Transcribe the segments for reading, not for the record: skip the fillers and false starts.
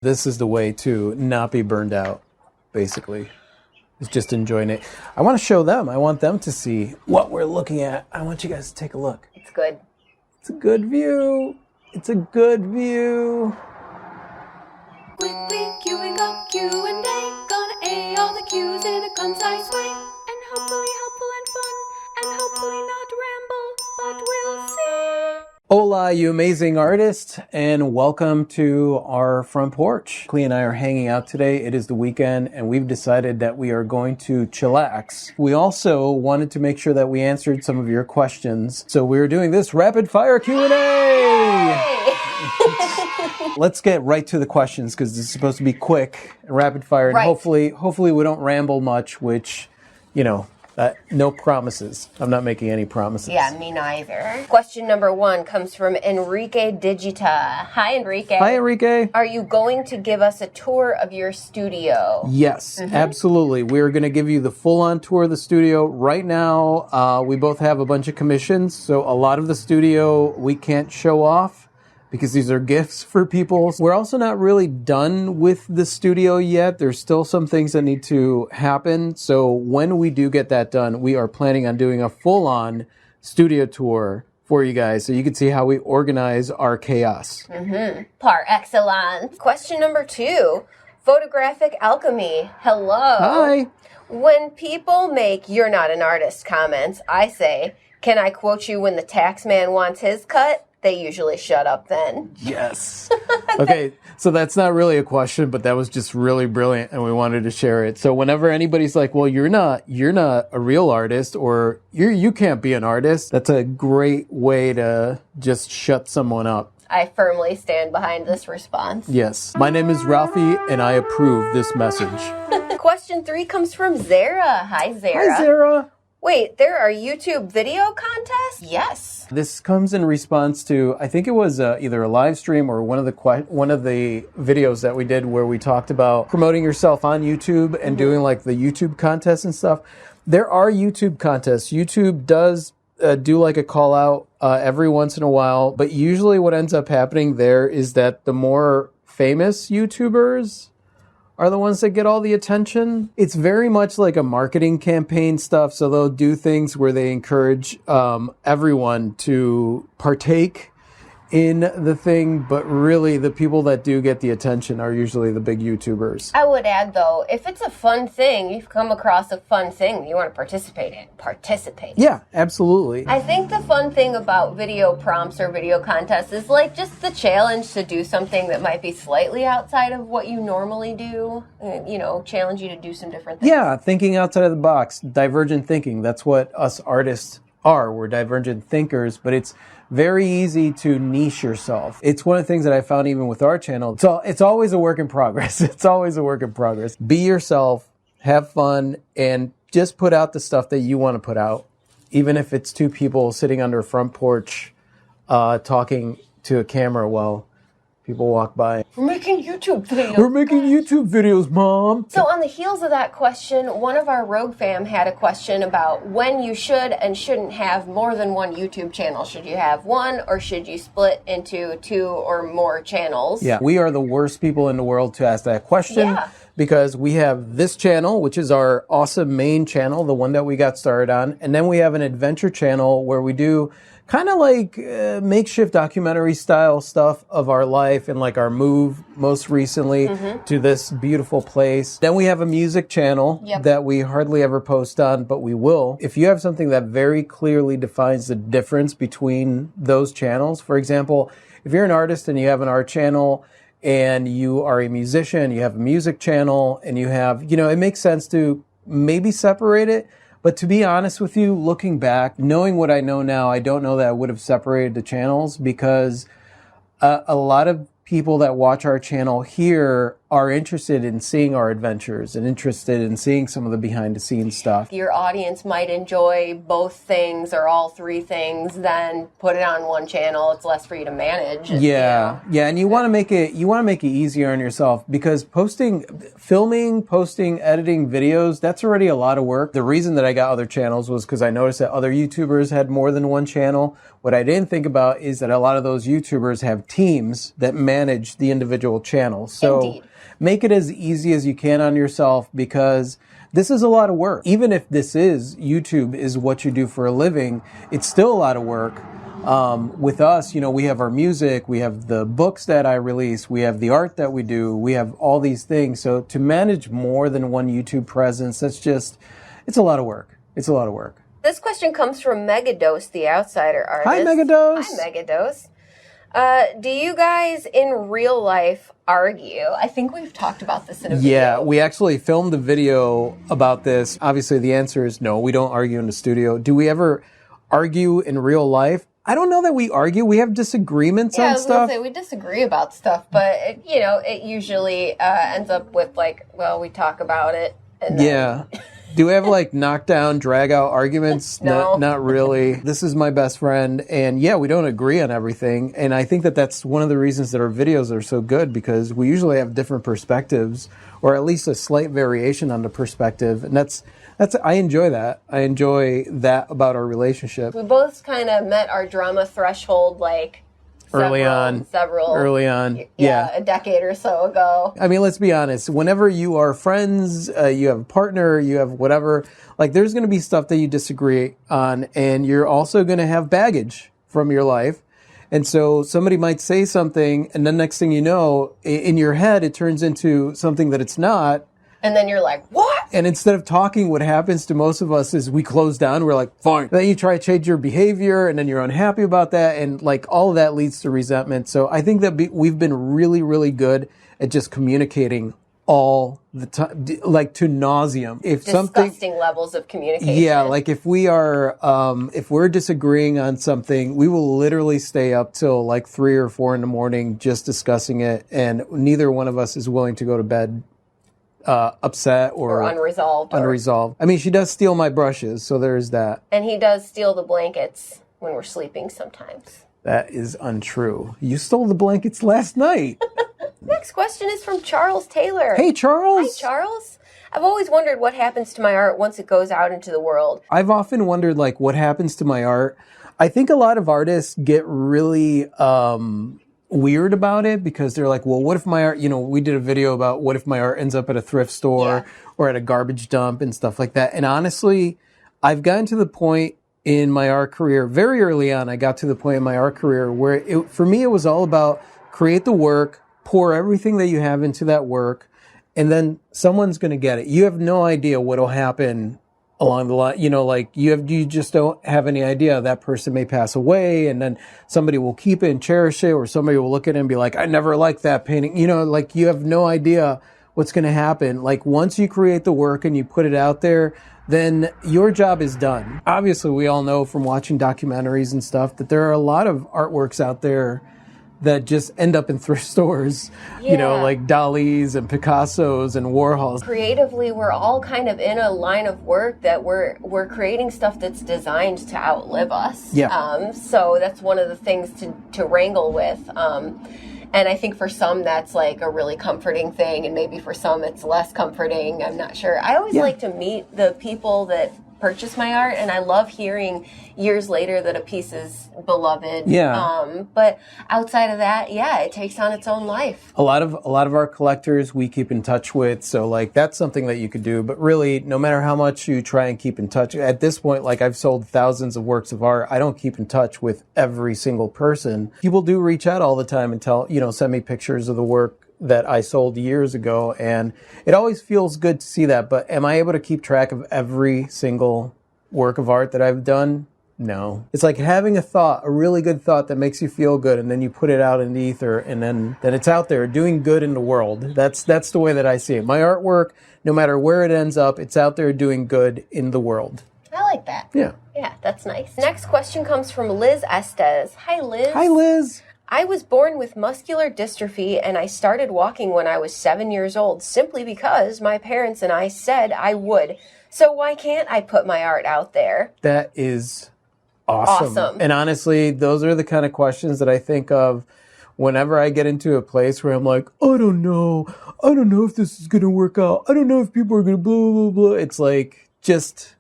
This is the way to not be burned out, basically. Is just enjoying it. I want to show them. I want them to see what we're looking at. I want you guys to take a look. It's good. It's a good view. It's a good view. Quickly queuing up Q&A, gonna A all the Q's in a concise way, and hopefully helpful and fun, and hopefully not ramble, but we'll see. Hola, you amazing artist, and welcome to our front porch. Klee and I are hanging out today. It is the weekend, and we've decided that we are going to chillax. We also wanted to make sure that we answered some of your questions, so we're doing this rapid fire Q&A. Let's get right to the questions because this is supposed to be quick and rapid fire, and Right. hopefully we don't ramble much. Which, no promises. I'm not making any promises. Yeah, me neither. Question number 1 comes from Enrique Digita. Hi, Enrique. Hi, Enrique. Are you going to give us a tour of your studio? Yes, absolutely. We're going to give you the full-on tour of the studio. Right now, we both have a bunch of commissions, so a lot of the studio we can't show off because these are gifts for people. We're also not really done with the studio yet. There's still some things that need to happen. So when we do get that done, we are planning on doing a full-on studio tour for you guys so you can see how we organize our chaos. Par excellence. Question number 2. Photographic alchemy. Hello. Hi. When people make "you're not an artist" comments, I say, "Can I quote you when the tax man wants his cut?" They usually shut up then. Yes. Okay, so that's not really a question, but that was just really brilliant, and we wanted to share it. So whenever anybody's like, "Well, you're not a real artist," or you can't be an artist," that's a great way to just shut someone up. I firmly stand behind this response. Yes. My name is Rafi, and I approve this message. Question 3 comes from Zara. Hi, Zara. Hi, Sarah. Wait, there are YouTube video contests? Yes. This comes in response to, I think it was either a live stream or one of the videos that we did where we talked about promoting yourself on YouTube and doing like the YouTube contests and stuff. There are YouTube contests. YouTube does do like a call out every once in a while, but usually what ends up happening there is that the more famous YouTubers are the ones that get all the attention. It's very much like a marketing campaign stuff. So they'll do things where they encourage everyone to partake in the thing, but really the people that do get the attention are usually the big YouTubers. I would add, though, if it's a fun thing, you've come across a fun thing you want to participate in, participate. Yeah, absolutely. I think the fun thing about video prompts or video contests is like just the challenge to do something that might be slightly outside of what you normally do, challenge you to do some different things. Yeah, thinking outside of the box, divergent thinking. That's what us artists are. We're divergent thinkers, but it's very easy to niche yourself. It's one of the things that I found even with our channel. So it's always a work in progress. It's always a work in progress. Be yourself, have fun, and just put out the stuff that you want to put out. Even if it's two people sitting under a front porch talking to a camera while people walk by. We're making YouTube videos. We're making YouTube videos, Mom. So on the heels of that question, one of our Rogue fam had a question about when you should and shouldn't have more than one YouTube channel. Should you have one or should you split into 2 or more channels? Yeah, we are the worst people in the world to ask that question. Yeah. Because we have this channel, which is our awesome main channel, the one that we got started on. And then we have an adventure channel where we do kind of like makeshift documentary style stuff of our life and like our move most recently to this beautiful place. Then we have a music channel that we hardly ever post on, but we will. If you have something that very clearly defines the difference between those channels, for example, if you're an artist and you have an art channel and you are a musician, you have a music channel, and you have, it makes sense to maybe separate it. But to be honest with you, looking back, knowing what I know now, I don't know that I would have separated the channels because a lot of people that watch our channel here are interested in seeing our adventures and interested in seeing some of the behind the scenes stuff. Your audience might enjoy both things or all three things, then put it on one channel. It's less for you to manage. Yeah, and you want to make it easier on yourself, because filming, posting, editing videos, that's already a lot of work. The reason that I got other channels was because I noticed that other YouTubers had more than one channel. What I didn't think about is that a lot of those YouTubers have teams that manage the individual channels. So Indeed. Make it as easy as you can on yourself, because this is a lot of work. Even if YouTube is what you do for a living, it's still a lot of work. With us, we have our music, we have the books that I release, we have the art that we do, we have all these things. So to manage more than one YouTube presence, it's a lot of work. It's a lot of work. This question comes from Megadose, the Outsider artist. Hi, Megadose. Hi, Megadose. Do you guys in real life argue? I think we've talked about this in a video. Yeah, we actually filmed a video about this. Obviously, the answer is no, we don't argue in the studio. Do we ever argue in real life? I don't know that we argue. We have disagreements on stuff. Yeah, I was going to say, we disagree about stuff, but, it usually ends up with, we talk about it. And then... Yeah. Do we have knockdown, drag out arguments? No. Not really. This is my best friend, and we don't agree on everything. And I think that that's one of the reasons that our videos are so good, because we usually have different perspectives, or at least a slight variation on the perspective. And that's I enjoy that. I enjoy that about our relationship. We both kind of met our drama threshold early on. Yeah, a decade or so ago. I mean, let's be honest. Whenever you are friends, you have a partner, you have whatever, there's going to be stuff that you disagree on, and you're also going to have baggage from your life. And so somebody might say something, and then next thing you know, in your head, it turns into something that it's not. And then you're like, what? And instead of talking, what happens to most of us is we close down. We're like, fine. Then you try to change your behavior, and then you're unhappy about that. And all of that leads to resentment. So I think that we've been really, really good at just communicating all the time, to nauseum. Disgusting levels of communication. Yeah, if we're disagreeing on something, we will literally stay up till 3 or 4 in the morning just discussing it. And neither one of us is willing to go to bed upset or unresolved. I mean, she does steal my brushes, so there's that. And he does steal the blankets when we're sleeping sometimes. That is untrue. You stole the blankets last night. Next question is from Charles Taylor. Hey, Charles. Hi, Charles. I've always wondered what happens to my art once it goes out into the world. I've often wondered, what happens to my art. I think a lot of artists get really weird about it, because they're like, well, what if my art, we did a video about what if my art ends up at a thrift store or at a garbage dump and stuff like that. And honestly, I've gotten to the point in my art career, very early on, I got to the point in my art career where for me, it was all about create the work, pour everything that you have into that work, and then someone's going to get it. You have no idea what'll happen along the line, you just don't have any idea. That person may pass away, and then somebody will keep it and cherish it, or somebody will look at it and be like, I never liked that painting. You have no idea what's going to happen. Once you create the work and you put it out there, then your job is done. Obviously, we all know from watching documentaries and stuff that there are a lot of artworks out there that just end up in thrift stores, like Dali's and Picasso's and Warhol's. Creatively, we're all kind of in a line of work that we're creating stuff that's designed to outlive us. Yeah. So that's one of the things to wrangle with. And I think for some that's a really comforting thing, and maybe for some it's less comforting. I'm not sure. I always like to meet the people that purchase my art, and I love hearing years later that a piece is beloved. Yeah. But outside of that, it takes on its own life. A lot of our collectors we keep in touch with, so that's something that you could do. But really, no matter how much you try and keep in touch, at this point, I've sold thousands of works of art, I don't keep in touch with every single person. People do reach out all the time and send me pictures of the work that I sold years ago, and it always feels good to see that. But am I able to keep track of every single work of art that I've done? No. It's like having a really good thought that makes you feel good, and then you put it out in the ether, and then it's out there doing good in the world. That's the way that I see it. My artwork, no matter where it ends up, it's out there doing good in the world. I like that. Yeah. Yeah, that's nice. Next question comes from Liz Estes. Hi, Liz. Hi, Liz. I was born with muscular dystrophy and I started walking when I was 7 years old simply because my parents and I said I would. So why can't I put my art out there? That is awesome. And honestly, those are the kind of questions that I think of whenever I get into a place where I'm like, I don't know if this is going to work out. I don't know if people are going to blah, blah, blah. It's like, just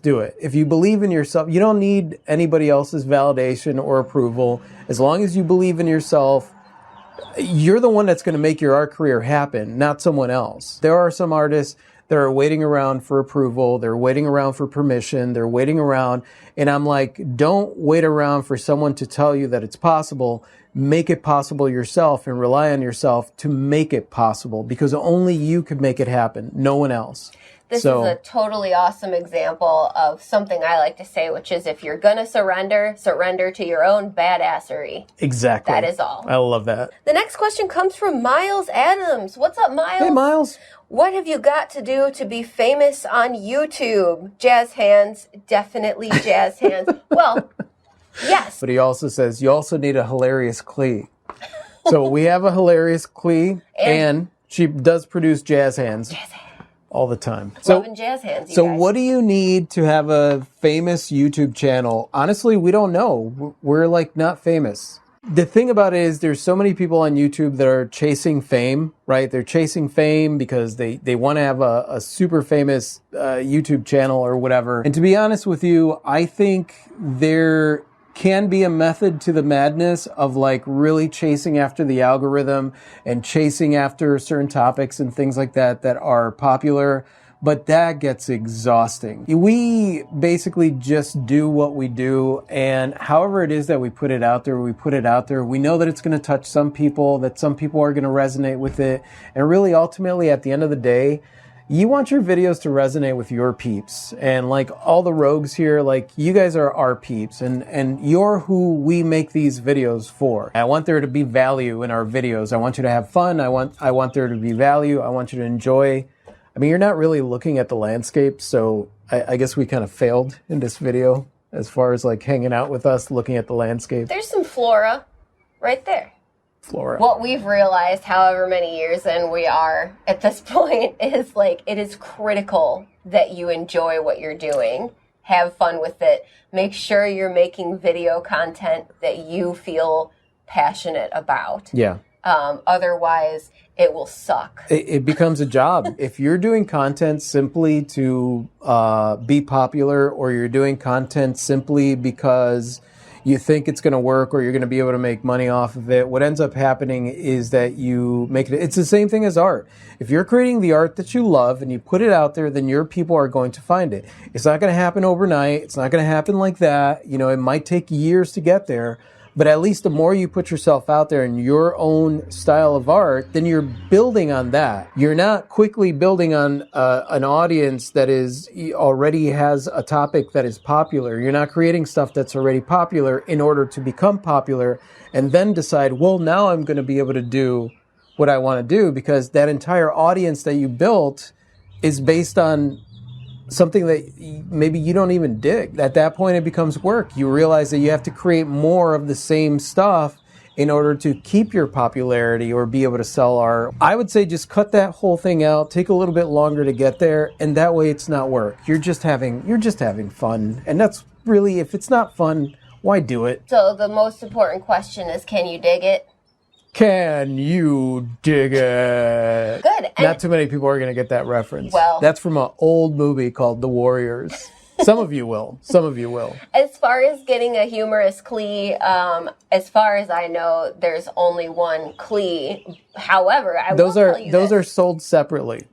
do it. If you believe in yourself, you don't need anybody else's validation or approval. As long as you believe in yourself, you're the one that's going to make your art career happen, not someone else. There are some artists that are waiting around for approval. They're waiting around for permission. They're waiting around. And I'm like, don't wait around for someone to tell you that it's possible. Make it possible yourself and rely on yourself to make it possible, because only you could make it happen. No one else. This is a totally awesome example of something I like to say, which is if you're going to surrender to your own badassery. Exactly. That is all. I love that. The next question comes from Miles Adams. What's up, Miles? Hey, Miles. What have you got to do to be famous on YouTube? Jazz hands. Definitely jazz hands. Well, yes. But he also says you also need a hilarious Klee. So we have a hilarious Klee, and she does produce jazz hands. Jazz hands. All the time. Loving jazz hands, you So guys. what do you need to have a famous YouTube channel? Honestly, we don't know. We're like not famous. The thing about it is there's so many people on YouTube that are chasing fame, right? They're chasing fame because they want to have a super famous YouTube channel or whatever. And to be honest with you, I think there can be a method to the madness of like really chasing after the algorithm and chasing after certain topics and things like that are popular, but that gets exhausting. We basically just do what we do, and however it is that we put it out there, we know that it's going to touch some people, that some people are going to resonate with it, and really ultimately at the end of the day, you want your videos to resonate with your peeps. And like all the rogues here, like you guys are our peeps and you're who we make these videos for. I want there to be value in our videos. I want you to have fun. I want there to be value. I want you to enjoy. I mean, you're not really looking at the landscape, so I guess we kind of failed in this video as far as like hanging out with us, looking at the landscape. There's some flora right there. Flora. What we've realized, however many years in we are at this point, is like it is critical that you enjoy what you're doing. Have fun with it. Make sure you're making video content that you feel passionate about. Yeah. Otherwise, it will suck. It becomes a job. If you're doing content simply to be popular, or you're doing content simply because you think it's going to work or you're going to be able to make money off of it, what ends up happening is that you make it. It's the same thing as art. If you're creating the art that you love and you put it out there, then your people are going to find it. It's not going to happen overnight. It's not going to happen like that. You know, it might take years to get there. But at least the more you put yourself out there in your own style of art, then you're building on that. You're not quickly building on an audience that is already has a topic that is popular. You're not creating stuff that's already popular in order to become popular and then decide, well, now I'm going to be able to do what I want to do, because that entire audience that you built is based on something that maybe you don't even dig. At that point, it becomes work. You realize that you have to create more of the same stuff in order to keep your popularity or be able to sell art. I would say just cut that whole thing out, take a little bit longer to get there, and that way it's not work. You're just having fun. And that's really, if it's not fun, why do it? So the most important question is, can you dig it? Can you dig it? Good. Not too many people are going to get that reference. Well, that's from an old movie called The Warriors. Some of you will. Some of you will. As far as getting a humorous Klee, as far as I know, there's only one Klee. However, those are sold separately.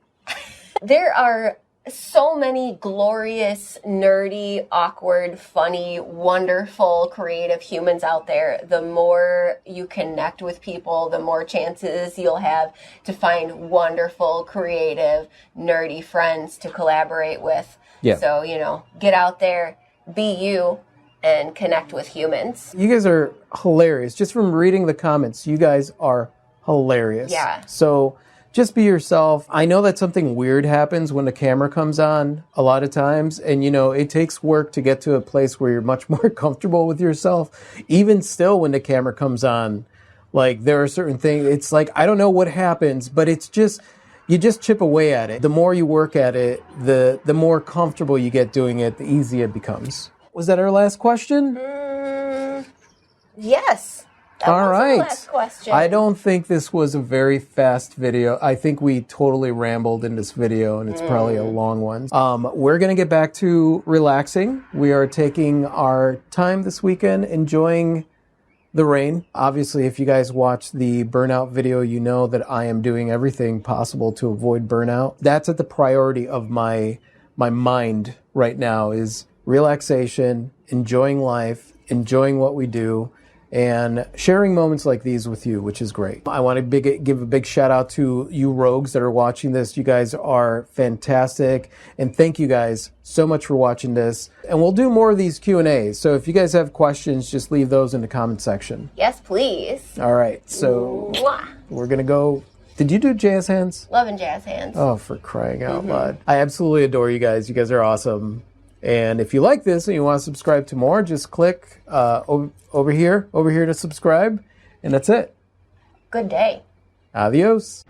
There are so many glorious, nerdy, awkward, funny, wonderful, creative humans out there. The more you connect with people, the more chances you'll have to find wonderful, creative, nerdy friends to collaborate with. Yeah. So, get out there, be you, and connect with humans. You guys are hilarious. Just from reading the comments, you guys are hilarious. Yeah. So just be yourself. I know that something weird happens when the camera comes on a lot of times. And, you know, it takes work to get to a place where you're much more comfortable with yourself. Even still, when the camera comes on, like, there are certain things, it's like, I don't know what happens, but it's just, you just chip away at it. The more you work at it, the more comfortable you get doing it, the easier it becomes. Was that our last question? Yes. That All was right. our last question. I don't think this was a very fast video. I think we totally rambled in this video, and it's probably a long one. We're going to get back to relaxing. We are taking our time this weekend, enjoying the rain. Obviously, if you guys watch the burnout video, you know that I am doing everything possible to avoid burnout. That's at the priority of my mind right now, is relaxation, enjoying life, enjoying what we do, and sharing moments like these with you, which is great. I want to give a big shout out to you rogues that are watching this. You guys are fantastic. And thank you guys so much for watching this. And we'll do more of these Q&As. So if you guys have questions, just leave those in the comment section. Yes, please. All right. So Mwah. we're going to go. Did you do jazz hands? Loving jazz hands. Oh, for crying out loud. I absolutely adore you guys. You guys are awesome. And if you like this and you want to subscribe to more, just click over here to subscribe. And that's it. Good day. Adios.